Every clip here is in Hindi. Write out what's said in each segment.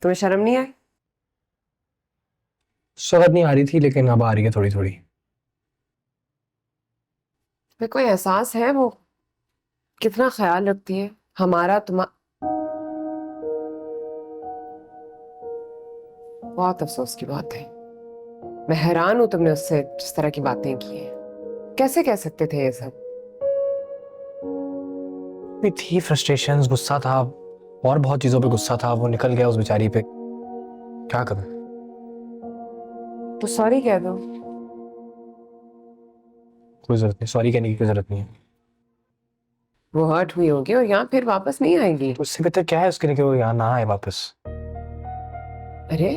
तुम्हें शर्म नहीं आई? शर्म नहीं आ रही थी, लेकिन अब आ रही है थोड़ी थोड़ी। तुम्हें कोई एहसास है वो कितना ख्याल रखती है हमारा? बहुत अफसोस की बात है। मैं हैरान हूं तुमने उससे जिस तरह की बातें की हैं। कैसे कह सकते थे ये सब? भी थी फ्रस्ट्रेशंस, गुस्सा था, और बहुत चीजों पे गुस्सा था। वो निकल गया उस बेचारी पे, क्या करूं। तो सॉरी कह दो। कोई जरूरत नहीं, सॉरी कहने की कोई जरूरत नहीं है। वो हर्ट हुई होगी और यहाँ फिर वापस नहीं आएगी। तो उससे बेहतर क्या है उसके लिए कि वो यहाँ ना आए वापस। अरे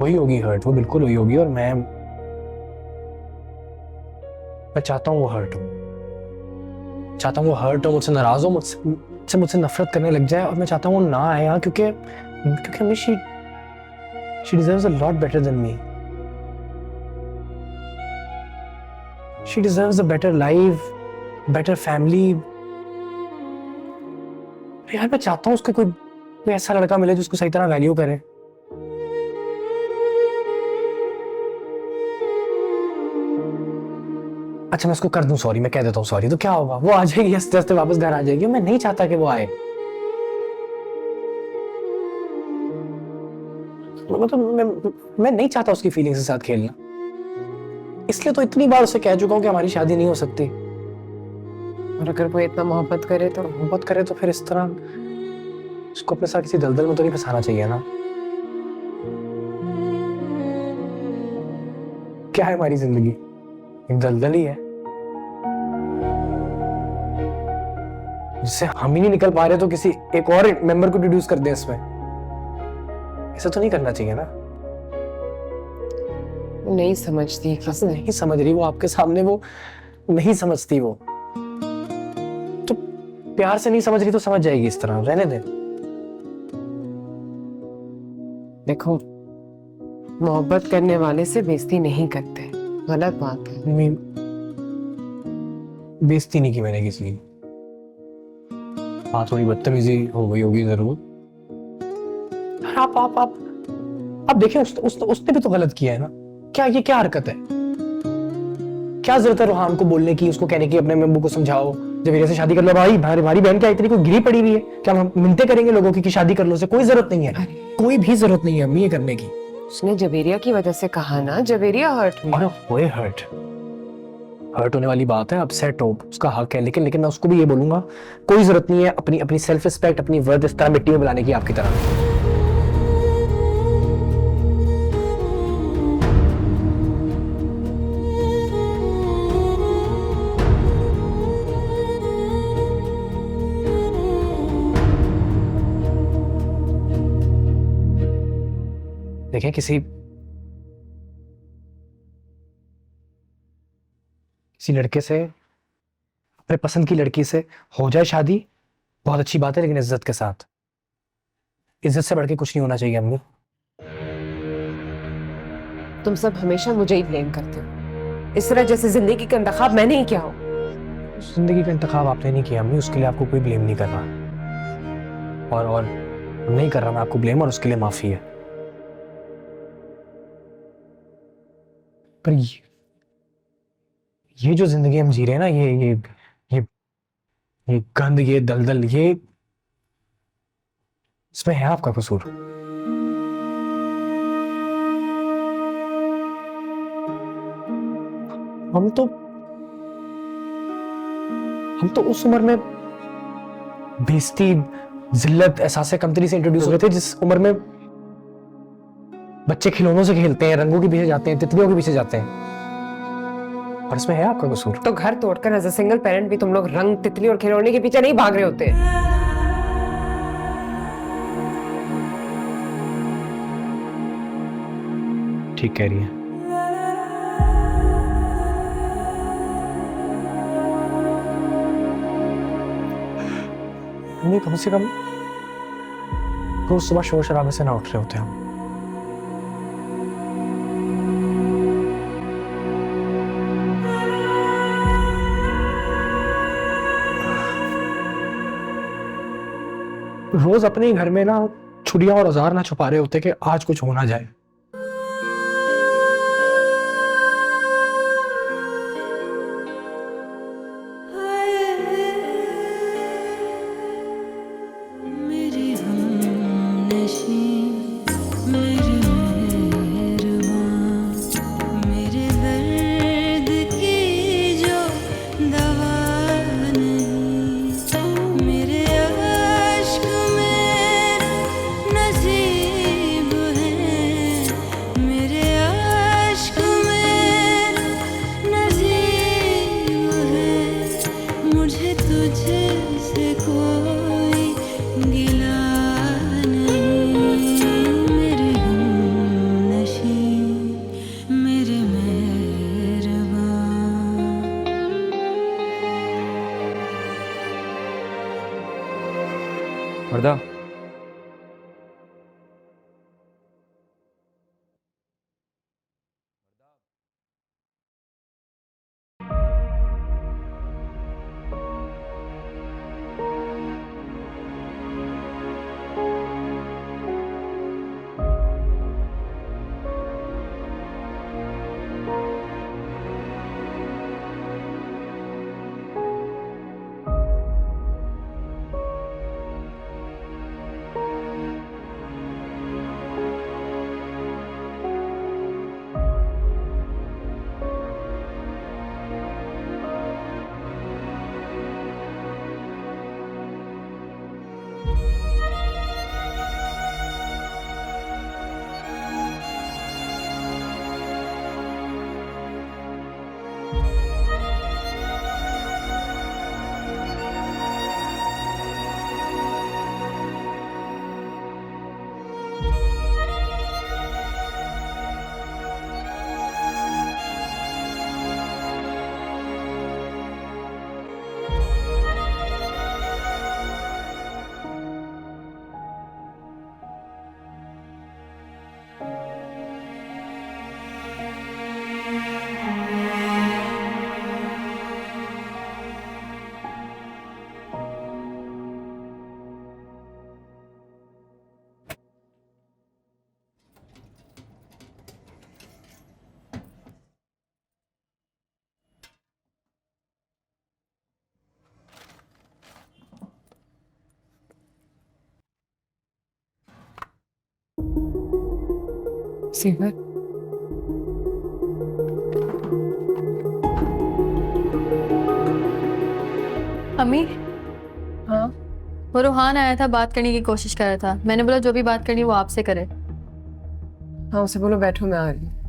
वही होगी हर्ट, वो बिल्कुल वही होगी। और मैं चाहता हूँ वो हर्ट हो, चाहता हूँ वो हर्ट हो, मुझसे नाराज हो, मुझसे नफरत करने लग जाए। और मैं चाहता हूँ वो ना आए यहाँ, क्योंकि क्योंकि she deserves a lot better than me. She deserves a better life, better family. यार मैं चाहता हूँ उसके कोई ऐसा लड़का मिले जो उसको सही तरह वैल्यू करे। अच्छा मैं उसको कर दूं सॉरी, मैं कह देता हूँ सॉरी, तो क्या होगा? वो आ जाएगी हंसते हंसते वापस घर आ जाएगी। मैं नहीं चाहता कि वो आए। मतलब मैं नहीं चाहता उसकी फीलिंग्स के साथ खेलना। इसलिए तो इतनी बार उसे कह चुका हूँ कि हमारी शादी नहीं हो सकती। और अगर वो इतना मोहब्बत करे तो? मोहब्बत करे तो फिर इस तरह उसको अपने साथ किसी दलदल में तो नहीं फंसाना चाहिए ना। क्या है हमारी जिंदगी? एक दलदल ही है जिससे हम ही नहीं निकल पा रहे, तो किसी एक और मेंबर को इंट्रोड्यूस कर दें इसमें। ऐसा तो नहीं करना चाहिए ना। वो नहीं समझती किसने। नहीं समझ रही वो आपके सामने, वो नहीं समझती। वो तो प्यार से नहीं समझ रही तो समझ जाएगी। इस तरह रहने दे। देखो, मोहब्बत करने वाले से बेइज्जती नहीं करते, गलत बात है। बेइज्जती नहीं की मैंने किसी की। हाँ थोड़ी बदतमीजी हो गई होगी जरूर। आप देखें, उसने भी तो गलत किया है ना। क्या ये क्या हरकत है? क्या जरूरत है रोहान को बोलने की, उसको कहने की अपने अम्मू को समझाओ जवेरिया से शादी कर लो। भाई हमारी बहन क्या इतनी कोई गिरी पड़ी हुई है? क्या हम मिन्नतें करेंगे लोगों की कि शादी कर लो? से कोई जरूरत नहीं है, कोई भी जरूरत नहीं है अम्मी ये करने की। उसने जवेरिया की वजह से कहा ना, जवेरिया हर्ट हुई। अरे हुए हर्ट होने वाली बात है, अपसेट हो, उसका हक है। लेकिन मैं उसको भी ये बोलूंगा, कोई जरूरत नहीं है अपनी अपनी सेल्फ रिस्पेक्ट, अपनी वर्थ इस तरह मिट्टी में बुलाने की आपकी तरह। देखें किसी लड़के से, अपने पसंद की लड़की से हो जाए शादी, बहुत अच्छी बात है, लेकिन इज्जत के साथ। इज्जत से बढ़ के कुछ नहीं होना चाहिए अम्मी। तुम सब हमेशा मुझे ही ब्लेम करते हो, इस तरह जैसे जिंदगी का इंतखाब मैंने ही किया हो। जिंदगी का इंतखाब आपने नहीं किया अम्मी, उसके लिए आपको कोई ब्लेम नहीं कर रहा। और नहीं कर रहा मैं आपको ब्लेम, और उसके लिए माफी है। पर ये जो जिंदगी हम जी रहे हैं ना, ये ये गंद, ये दलदल, ये इसमें है आपका कसूर। हम तो उस उम्र में बेइज्जती, जिल्लत, एहसास कमतरी से इंट्रोड्यूस हुए थे, जिस उम्र में बच्चे खिलौनों से खेलते हैं, रंगों के पीछे जाते हैं, तितलियों के पीछे जाते हैं। और इसमें है आपका कसूर। तो घर तोड़कर एज अ सिंगल पेरेंट भी तुम लोग रंग, तितली और खिलौने के पीछे नहीं भाग रहे होते। ठीक कह रही है। नहीं, कम से कम रोज सुबह शोर शराबे से ना उठ रहे होते हम। रोज अपने ही घर में ना छुरियां और औजार ना छुपा रहे होते कि आज कुछ हो ना जाए। मेरी हमनशी, मेरी मेहरबान, मेरे दर्द की जो दवा नहीं, मेरे अश्क में नसीब है, मेरे अश्क में नसीब है, मुझे तुझसे कोई गिला नहीं, मेरे हमनशी, मेरे मेहरबान। वर्दा, सीवर, अम्मी, हाँ वो रूहान आया था, बात करने की कोशिश कर रहा था। मैंने बोला जो भी बात करनी वो आपसे करे। हाँ, उसे बोलो बैठो, मैं आ रही हूँ।